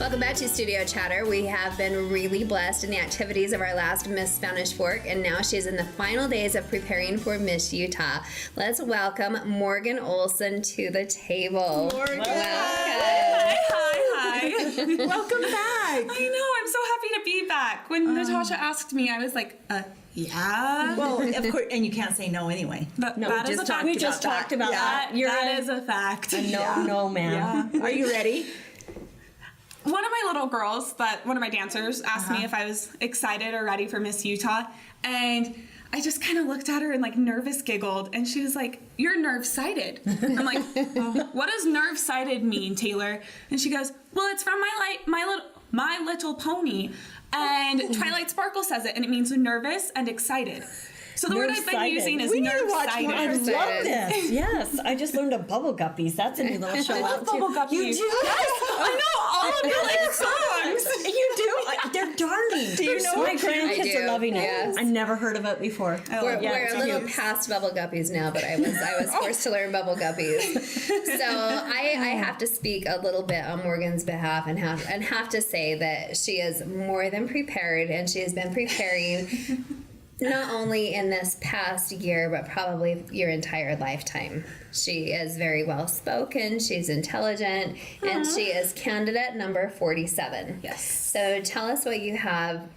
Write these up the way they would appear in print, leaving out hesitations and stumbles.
Welcome back to Studio Chatter. We have been really blessed in the activities of our last Miss Spanish Fork, and now she's in the final days of preparing for Miss Utah. Let's welcome Morgan Olson to the table. Morgan! Welcome. Hi. Welcome back. I know, I'm so happy to be back. When Natasha asked me, I was like, yeah. Well, of course, and you can't say no anyway. But No, that we is just a fact. talked, we just talked about that. That is a fact. No, ma'am. Yeah. Are you ready? One of my little girls, one of my dancers, asked me if I was excited or ready for Miss Utah, and I just kind of looked at her and like nervous giggled, and she was like, "You're nerve-sighted." I'm like, "What does nerve-sighted mean, Taylor?" And she goes, "Well, it's from My Little Pony, and Twilight Sparkle says it, and it means nervous and excited." So the word I've been using is nerve-sighted. I love this. Yes, I just learned of Bubble Guppies. That's a new little show. I love Bubble Guppies. You do? Yes, I know all of your like songs. You do? They're darling. Do you know my grandkids are loving it? Yes. I never heard of it before. We're a little past Bubble Guppies now, but I was forced to learn Bubble Guppies. So I have to speak a little bit on Morgan's behalf and have to say that she is more than prepared, and she has been preparing not only in this past year, but probably your entire lifetime. She is very well spoken, she's intelligent, and she is candidate number 47. Yes. So tell us what you have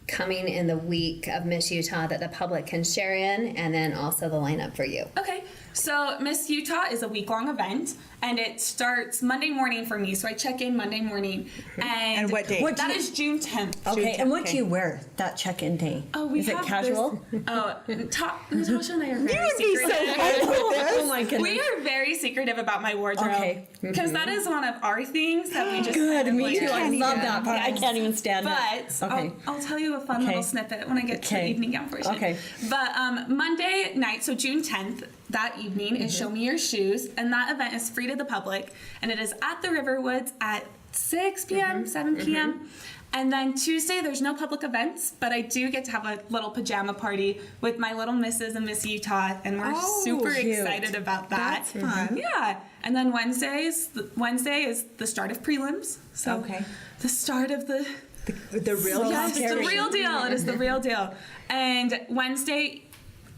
coming in the week of Miss Utah that the public can share in, and then also the lineup for you. Okay, so Miss Utah is a week-long event, and it starts Monday morning for me. So I check in Monday morning, And what day? That is June 10th. Okay, and what do you wear that check-in day? Oh, we Is it have casual? Natasha and I are very You would be so secretive. fun with this. Oh my goodness. We are very secretive about my wardrobe. Okay. Because that is one of our things that we just Good, kind of me like- too. I love that part. I can't even stand But it. Okay. I'll tell you a fun little snippet when I get to the evening gown portion. Okay. But Monday night, so June 10th, that evening is Show Me Your Shoes, and that event is free to the public, and it is at the Riverwoods at 6 p.m., 7 p.m. And then Tuesday, there's no public events, but I do get to have a little pajama party with my little Mrs. and Miss Utah, and we're super cute. excited about that. That's fun. Yeah. And then Wednesday is the start of prelims. So Okay. the start of the real Yes, it's the scary. real deal. It is the real deal. And Wednesday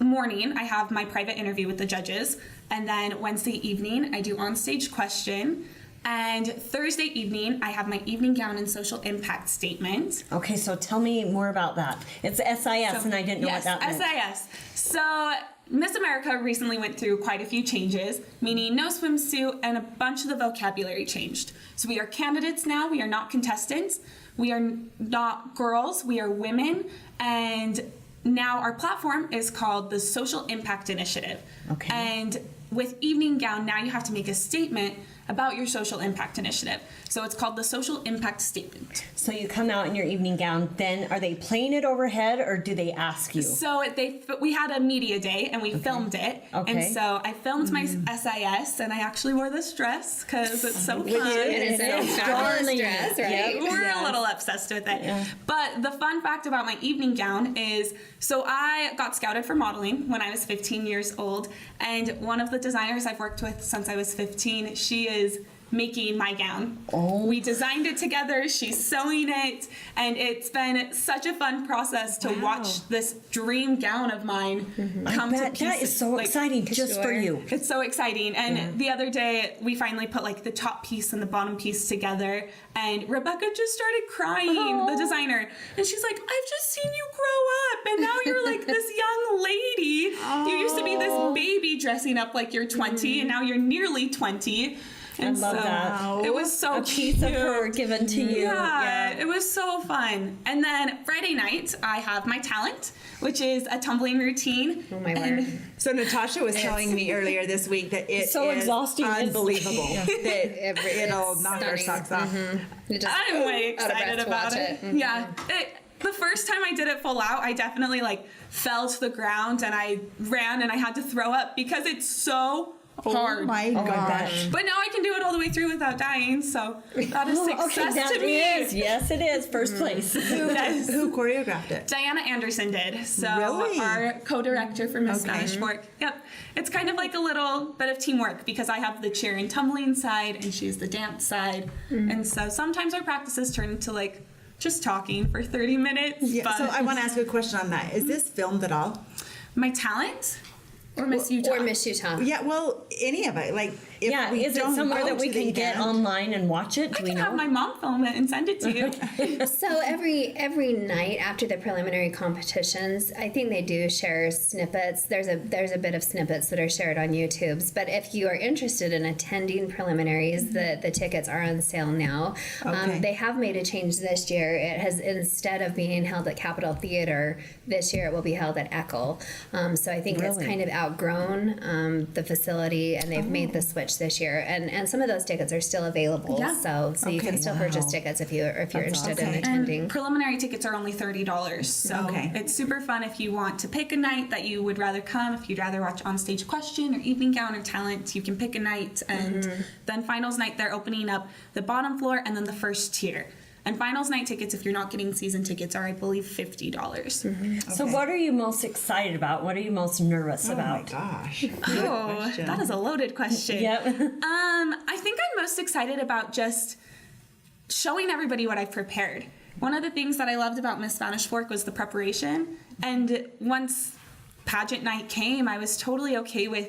morning, I have my private interview with the judges. And then Wednesday evening, I do on-stage question. And Thursday evening, I have my evening gown and social impact statement. Okay, so tell me more about that. It's SIS, and I didn't know what that meant. SIS. So Miss America recently went through quite a few changes, meaning no swimsuit, and a bunch of the vocabulary changed. So we are candidates now. We are not contestants. We are not girls. We are women. And now our platform is called the Social Impact Initiative. Okay. And with evening gown, now you have to make a statement about your social impact initiative. So it's called the Social Impact Statement. So you come out in your evening gown, then are they playing it overhead, or do they ask you? So we had a media day and we filmed it. Okay. And so I filmed my SIS, and I actually wore this dress because it's so fun. It is a fabulous darling. dress, right? We're a little obsessed with it. Yeah. But the fun fact about my evening gown is, so I got scouted for modeling when I was 15 years old, and one of the designers I've worked with since I was 15, she is making my gown. Oh. We designed it together, she's sewing it, and it's been such a fun process to watch this dream gown of mine come to pieces. That is so exciting just for you. It's so exciting. And the other day, we finally put like the top piece and the bottom piece together, and Rebecca just started crying, the designer. And she's like, I've just seen you grow up, and now you're like this young lady. You used to be this baby dressing up like you're 20, and now you're nearly 20. And love that. It was so A piece of her given to you. Yeah, it was so fun. And then Friday night, I have my talent, which is a tumbling routine. Oh my And word. So Natasha was telling me earlier this week that it So is exhausting. unbelievable. That it'll It's knock our stunning. socks off. You just I'm way out of breath excited to about watch it. it. Yeah. The first time I did it full out, I definitely like fell to the ground and I ran and I had to throw up because it's so hard. Oh my gosh. But now I can do it all the way through without dying, so that is success that to me. is. Yes, it is. First place. Yes. Who choreographed it? Diana Anderson did. So Really? our co-director for Miss Spanish Fork. Yep. It's kind of like a little bit of teamwork because I have the cheer and tumbling side and she's the dance side. And so sometimes our practices turn into like just talking for 30 minutes. Yeah, but so I want to ask you a question on that. Is this filmed at all? my talent or Miss Utah? Or Miss Utah. Yeah, well, any of it. Like, if Yeah, we is it don't somewhere go that we to the can get event- online and watch it? I Do we can know? have my mom film it and send it to you. So every night after the preliminary competitions, I think they do share snippets. There's a bit of snippets that are shared on YouTube's. But if you are interested in attending preliminaries, the tickets are on sale now. Okay. They have made a change this year. It has, instead of being held at Capitol Theater, this year it will be held at Eckel. So I think it's Really? kind of outgrown the facility, and they've made the switch this year. And some of those tickets are still available. Yeah. So you can Okay, still purchase tickets if you're interested in awesome. attending. And preliminary tickets are only $30, so Okay. it's super fun if you want to pick a night that you would rather come. If you'd rather watch On-Stage Question or Evening Gown or Talent, you can pick a night. And then finals night, they're opening up the bottom floor and then the first tier. And finals night tickets, if you're not getting season tickets, are I believe $50. So what are you most excited about? What are you most nervous Oh my about? gosh. Oh, question. that is a loaded question. Yep. I think I'm most excited about just showing everybody what I've prepared. One of the things that I loved about Miss Spanish Fork was the preparation. And once pageant night came, I was totally okay with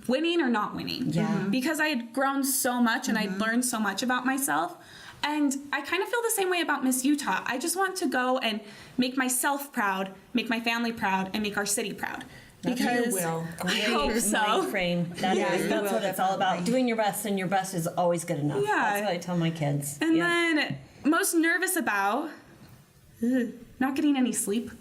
winning or not winning. Yeah. Because I had grown so much and I'd learned so much about myself. And I kind of feel the same way about Miss Utah. I just want to go and make myself proud, make my family proud, and make our city proud. You Because will. I hope Mind so. frame. That Yeah, is- you that's will, what it's all about. definitely. Doing your best, and your best is always good enough. Yeah. That's what I tell my kids. And Yeah. then most nervous about not getting any sleep.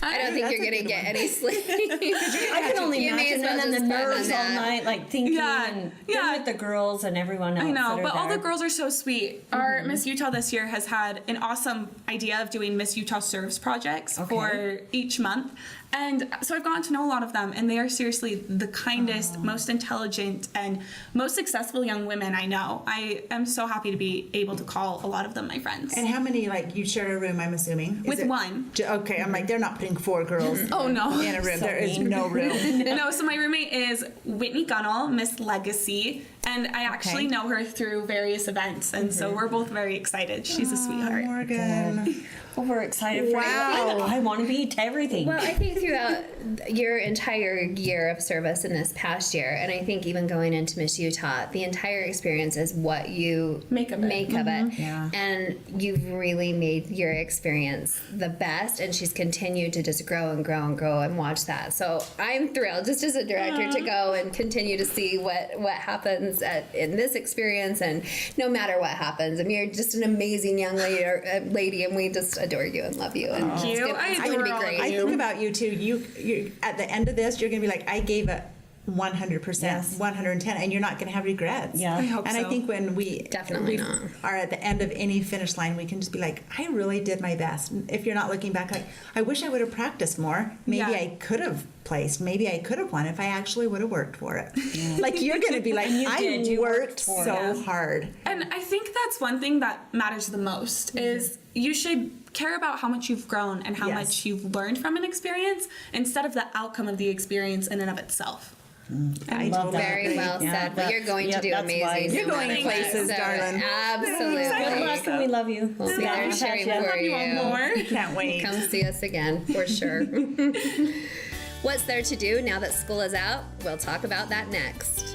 I don't think That's you're a gonna good get one. any sleep. I can only You may imagine, as well and then the just plan on nerves all that. night, like thinking Yeah, and yeah. then with the girls and everyone else. I know, that are but all the there. girls are so sweet. Our Miss Utah this year has had an awesome idea of doing Miss Utah Serves projects for each month. And so I've gotten to know a lot of them, and they are seriously the kindest, most intelligent, and most successful young women I know. I am so happy to be able to call a lot of them my friends. And how many, like, you share a room, I'm assuming? Is With it- one. Okay, I'm like, they're not putting 4 girls Oh, no. in a room. So There is mean. no room. No, so my roommate is Whitney Gunnell, Miss Legacy, and I actually Okay. know her through various events, and so we're both very excited. She's a sweetheart. Morgan. Oh, we're excited for Wow. you. I want to be to everything. Well, I think throughout your entire year of service in this past year, and I think even going into Miss Utah, the entire experience is what you Make of it. Yeah. And you've really made your experience the best, and she's continued to just grow and grow and grow, and watch that. So I'm thrilled, just as a director, to go and continue to see what happens in this experience, and no matter what happens. I mean, you're just an amazing young lady, and we just adore you and love you. And Thank you. It's I going to be adore all of great. I think about you too. You at the end of this, you're gonna be like, I gave it 100%, Yes. 110, and you're not gonna have regrets. Yeah. I hope And I so. think when we Definitely not. are at the end of any finish line, we can just be like, I really did my best. If you're not looking back, like, I wish I would have practiced more. Maybe Yeah. I could have placed. Maybe I could have won if I actually would have worked for it. Like, you're gonna be like, And you did. You worked worked for so it. hard. And I think that's one thing that matters the most is you should care about how much you've grown and how Yes. much you've learned from an experience instead of the outcome of the experience in and of itself. I love totally that. Very agree. well Yeah, said. But you're going to yep, do that's amazing. wise. You're no going matter places, what. darling. Absolutely. Good luck, and we love you. We'll be there cheering I for love you all more. Can't wait. Come see us again, for sure. What's there to do now that school is out? We'll talk about that next.